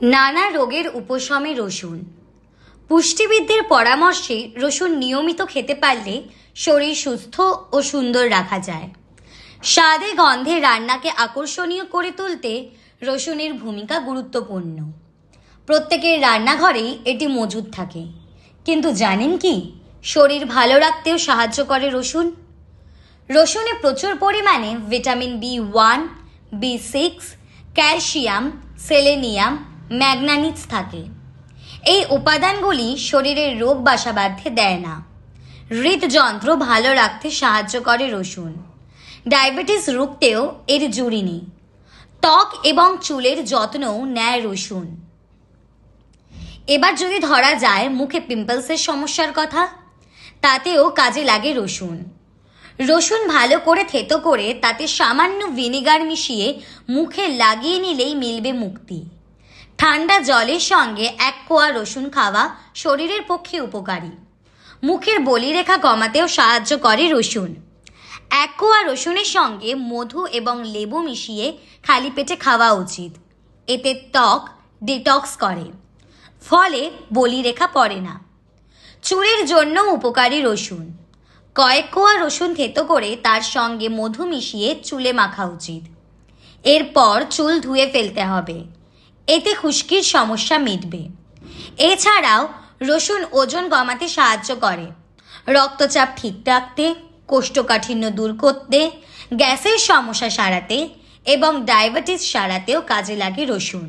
নানা রোগের উপশমে রসুন। পুষ্টিবিদদের পরামর্শে রসুন নিয়মিত খেতে পারলে শরীর সুস্থ ও সুন্দর রাখা যায়। স্বাদে গন্ধে রান্নাকে আকর্ষণীয় করে তুলতে রসুনের ভূমিকা গুরুত্বপূর্ণ। প্রত্যেকের রান্নাঘরেই এটি মজুদ থাকে, কিন্তু জানেন কি শরীর ভালো রাখতেও সাহায্য করে রসুন। রসুনে প্রচুর পরিমাণে vitamin B1, B6, calcium, selenium, ম্যাগনানিজ থাকে। এই উপাদানগুলি শরীরের রোগ বাসা বাঁধতে দেয় না। হৃদযন্ত্র ভালো রাখতে সাহায্য করে রসুন। ডায়াবেটিস রুখতেও এর জুড়ি নেই। ত্বক এবং চুলের যত্নও নেয় রসুন। এবার যদি ধরা যায় মুখে পিম্পলসের সমস্যার কথা, তাতেও কাজে লাগে রসুন। রসুন ভালো করে থেতো করে তাতে সামান্য ভিনেগার মিশিয়ে মুখে লাগিয়ে নিলেই মিলবে মুক্তি। ঠান্ডা জলের সঙ্গে 1 কোয়া রসুন খাওয়া শরীরের পক্ষে উপকারী। মুখের বলিরেখা কমাতেও সাহায্য করে রসুন। 1 কোয়া রসুনের সঙ্গে মধু এবং লেবু মিশিয়ে খালি পেটে খাওয়া উচিত। এতে ত্বক ডিটক্স করে, ফলে বলিরেখা পড়ে না। চুলের জন্য উপকারী রসুন। কয়েক কোয়া রসুন থেতো করে তার সঙ্গে মধু মিশিয়ে চুলে মাখা উচিত। এরপর চুল ধুয়ে ফেলতে হবে, এতে খুশকির সমস্যা মিটবে। এছাড়াও রসুন ওজন কমাতে সাহায্য করে, রক্তচাপ ঠিক রাখতে, কোষ্ঠকাঠিন্য দূর করতে, গ্যাসের সমস্যা সারাতে এবং ডায়াবেটিস সারাতেও কাজে লাগে রসুন।